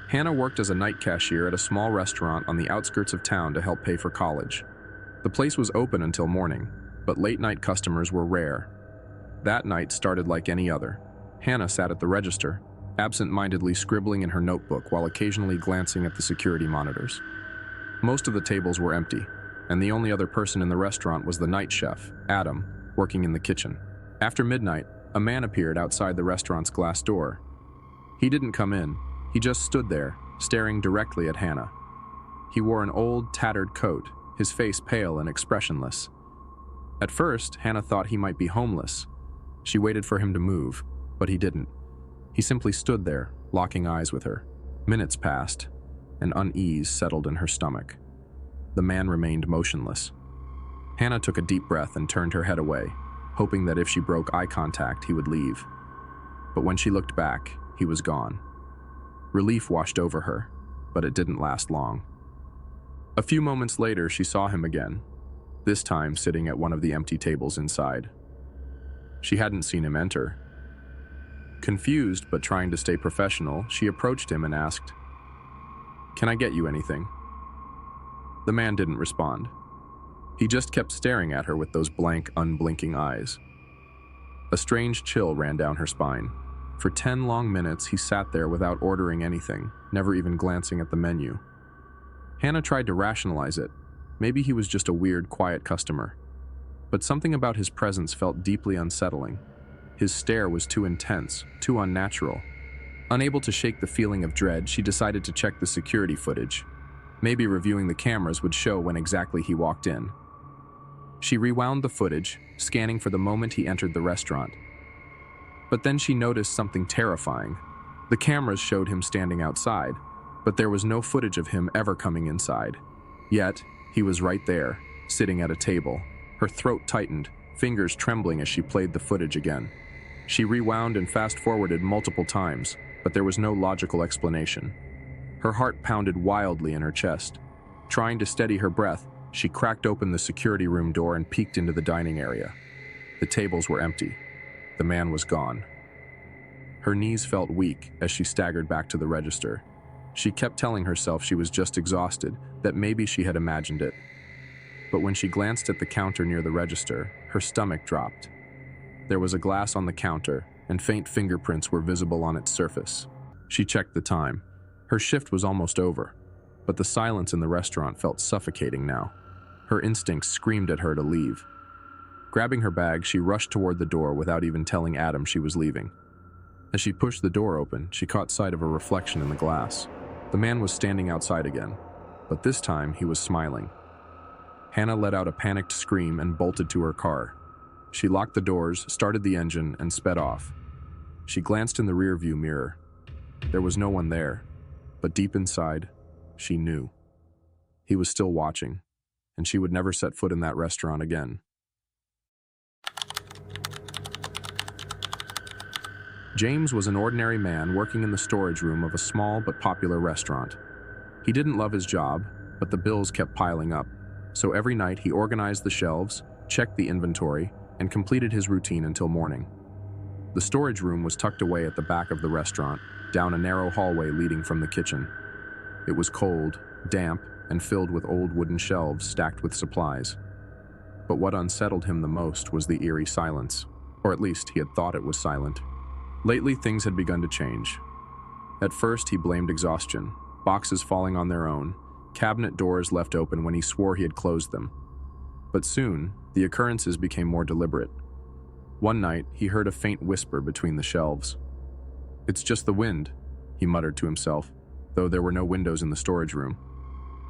Hannah worked as a night cashier at a small restaurant on the outskirts of town to help pay for college. The place was open until morning, but late-night customers were rare. That night started like any other. Hannah sat at the register, absent-mindedly scribbling in her notebook while occasionally glancing at the security monitors. Most of the tables were empty, and the only other person in the restaurant was the night chef, Adam, working in the kitchen. After midnight, a man appeared outside the restaurant's glass door. He didn't come in, he just stood there, staring directly at Hannah. He wore an old, tattered coat, his face pale and expressionless. At first, Hannah thought he might be homeless. She waited for him to move, but he didn't. He simply stood there, locking eyes with her. Minutes passed, and unease settled in her stomach. The man remained motionless. Hannah took a deep breath and turned her head away, hoping that if she broke eye contact, he would leave. But when she looked back, he was gone. Relief washed over her, but it didn't last long. A few moments later, she saw him again, this time sitting at one of the empty tables inside. She hadn't seen him enter. Confused but trying to stay professional, she approached him and asked, "Can I get you anything?" The man didn't respond. He just kept staring at her with those blank, unblinking eyes. A strange chill ran down her spine. For 10 long minutes, he sat there without ordering anything, never even glancing at the menu. Hannah tried to rationalize it. Maybe he was just a weird, quiet customer. But something about his presence felt deeply unsettling. His stare was too intense, too unnatural. Unable to shake the feeling of dread, she decided to check the security footage. Maybe reviewing the cameras would show when exactly he walked in. She rewound the footage, scanning for the moment he entered the restaurant. But then she noticed something terrifying. The cameras showed him standing outside, but there was no footage of him ever coming inside. Yet, he was right there, sitting at a table. Her throat tightened, fingers trembling as she played the footage again. She rewound and fast-forwarded multiple times, but there was no logical explanation. Her heart pounded wildly in her chest. Trying to steady her breath, she cracked open the security room door and peeked into the dining area. The tables were empty. The man was gone. Her knees felt weak as she staggered back to the register. She kept telling herself she was just exhausted, that maybe she had imagined it. But when she glanced at the counter near the register, her stomach dropped. There was a glass on the counter, and faint fingerprints were visible on its surface. She checked the time. Her shift was almost over, but the silence in the restaurant felt suffocating now. Her instincts screamed at her to leave. Grabbing her bag, she rushed toward the door without even telling Adam she was leaving. As she pushed the door open, she caught sight of a reflection in the glass. The man was standing outside again, but this time he was smiling. Hannah let out a panicked scream and bolted to her car. She locked the doors, started the engine, and sped off. She glanced in the rearview mirror. There was no one there, but deep inside, she knew. He was still watching, and she would never set foot in that restaurant again. James was an ordinary man working in the storage room of a small but popular restaurant. He didn't love his job, but the bills kept piling up, so every night he organized the shelves, checked the inventory, and completed his routine until morning. The storage room was tucked away at the back of the restaurant, down a narrow hallway leading from the kitchen. It was cold, damp, and filled with old wooden shelves stacked with supplies. But what unsettled him the most was the eerie silence, or at least he had thought it was silent. Lately, things had begun to change. At first, he blamed exhaustion, boxes falling on their own, cabinet doors left open when he swore he had closed them. But soon, the occurrences became more deliberate. One night, he heard a faint whisper between the shelves. "It's just the wind," he muttered to himself, though there were no windows in the storage room.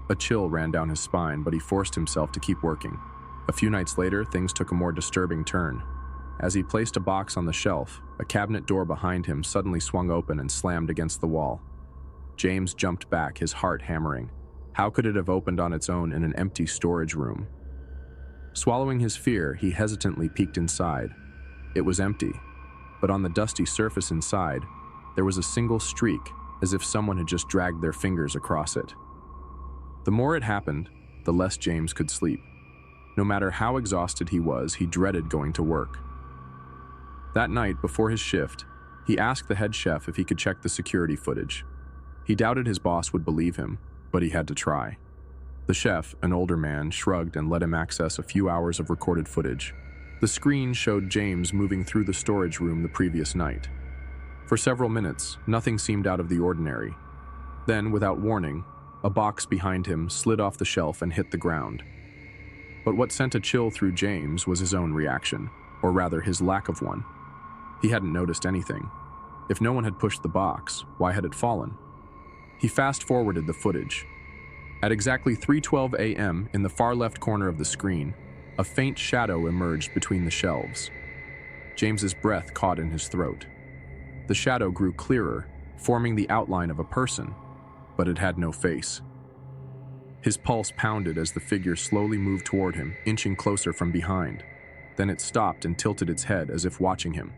A chill ran down his spine, but he forced himself to keep working. A few nights later, things took a more disturbing turn. As he placed a box on the shelf, a cabinet door behind him suddenly swung open and slammed against the wall. James jumped back, his heart hammering. How could it have opened on its own in an empty storage room? Swallowing his fear, he hesitantly peeked inside. It was empty, but on the dusty surface inside, there was a single streak, as if someone had just dragged their fingers across it. The more it happened, the less James could sleep. No matter how exhausted he was, he dreaded going to work. That night, before his shift, he asked the head chef if he could check the security footage. He doubted his boss would believe him, but he had to try. The chef, an older man, shrugged and let him access a few hours of recorded footage. The screen showed James moving through the storage room the previous night. For several minutes, nothing seemed out of the ordinary. Then, without warning, a box behind him slid off the shelf and hit the ground. But what sent a chill through James was his own reaction, or rather his lack of one. He hadn't noticed anything. If no one had pushed the box, why had it fallen? He fast-forwarded the footage. At exactly 3:12 a.m., in the far left corner of the screen, a faint shadow emerged between the shelves. James's breath caught in his throat. The shadow grew clearer, forming the outline of a person, but it had no face. His pulse pounded as the figure slowly moved toward him, inching closer from behind. Then it stopped and tilted its head as if watching him.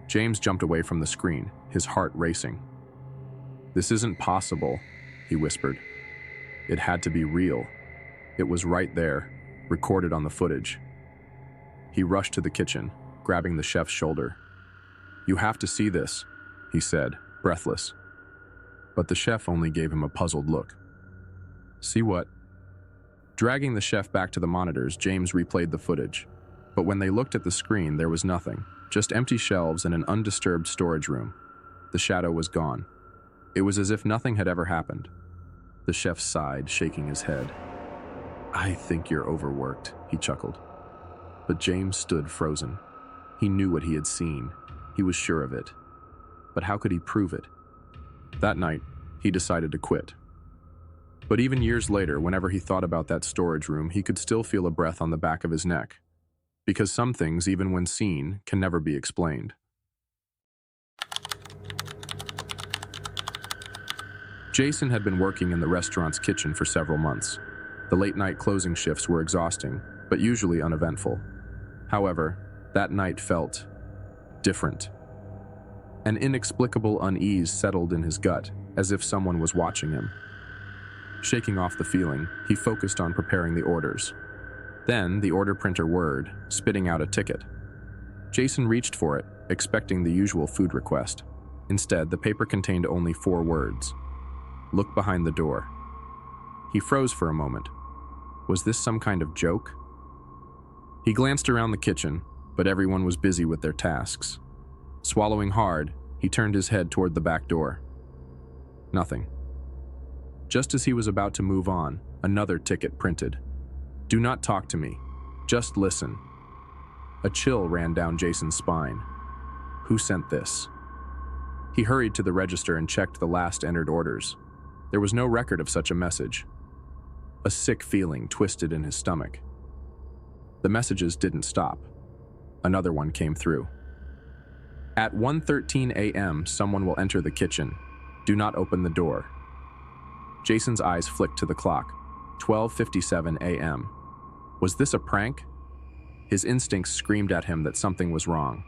James jumped away from the screen, his heart racing. "This isn't possible," he whispered. It had to be real. It was right there, recorded on the footage. He rushed to the kitchen, grabbing the chef's shoulder. "You have to see this," he said, breathless. But the chef only gave him a puzzled look. "See what?" Dragging the chef back to the monitors, James replayed the footage. But when they looked at the screen, there was nothing, just empty shelves and an undisturbed storage room. The shadow was gone. It was as if nothing had ever happened. The chef sighed, shaking his head. "I think you're overworked," he chuckled. But James stood frozen. He knew what he had seen. He was sure of it. But how could he prove it? That night, he decided to quit. But even years later, whenever he thought about that storage room, he could still feel a breath on the back of his neck. Because some things, even when seen, can never be explained. Jason had been working in the restaurant's kitchen for several months. The late-night closing shifts were exhausting, but usually uneventful. However, that night felt different. An inexplicable unease settled in his gut, as if someone was watching him. Shaking off the feeling, he focused on preparing the orders. Then, the order printer whirred, spitting out a ticket. Jason reached for it, expecting the usual food request. Instead, the paper contained only 4 words. "Look behind the door." He froze for a moment. Was this some kind of joke? He glanced around the kitchen, but everyone was busy with their tasks. Swallowing hard, he turned his head toward the back door. Nothing. Just as he was about to move on, another ticket printed. "Do not talk to me. Just listen." A chill ran down Jason's spine. Who sent this? He hurried to the register and checked the last entered orders. There was no record of such a message. A sick feeling twisted in his stomach. The messages didn't stop. Another one came through. At 1:13 a.m., someone will enter the kitchen. Do not open the door. Jason's eyes flicked to the clock. 12:57 a.m. Was this a prank? His instincts screamed at him that something was wrong.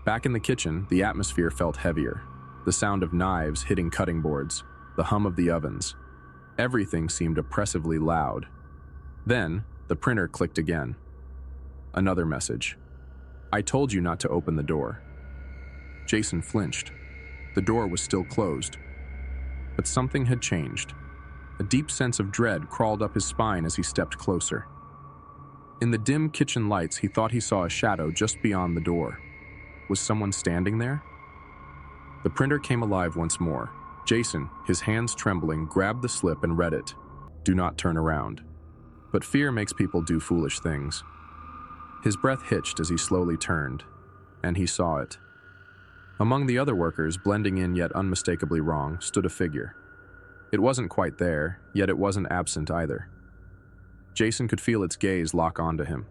Back in the kitchen, the atmosphere felt heavier. The sound of knives hitting cutting boards, the hum of the ovens. Everything seemed oppressively loud. Then, the printer clicked again. Another message. "I told you not to open the door." Jason flinched. The door was still closed. But something had changed. A deep sense of dread crawled up his spine as he stepped closer. In the dim kitchen lights, he thought he saw a shadow just beyond the door. Was someone standing there? The printer came alive once more. Jason, his hands trembling, grabbed the slip and read it. "Do not turn around." But fear makes people do foolish things. His breath hitched as he slowly turned, and he saw it. Among the other workers, blending in yet unmistakably wrong, stood a figure. It wasn't quite there, yet it wasn't absent either. Jason could feel its gaze lock onto him.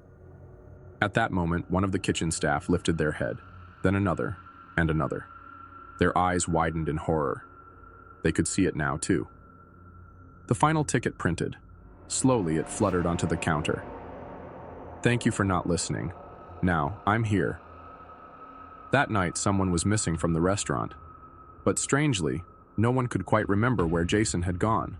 At that moment, one of the kitchen staff lifted their head, then another, and another. Their eyes widened in horror. They could see it now, too. The final ticket printed. Slowly, it fluttered onto the counter. "Thank you for not listening. Now, I'm here." That night, someone was missing from the restaurant. But strangely, no one could quite remember where Jason had gone.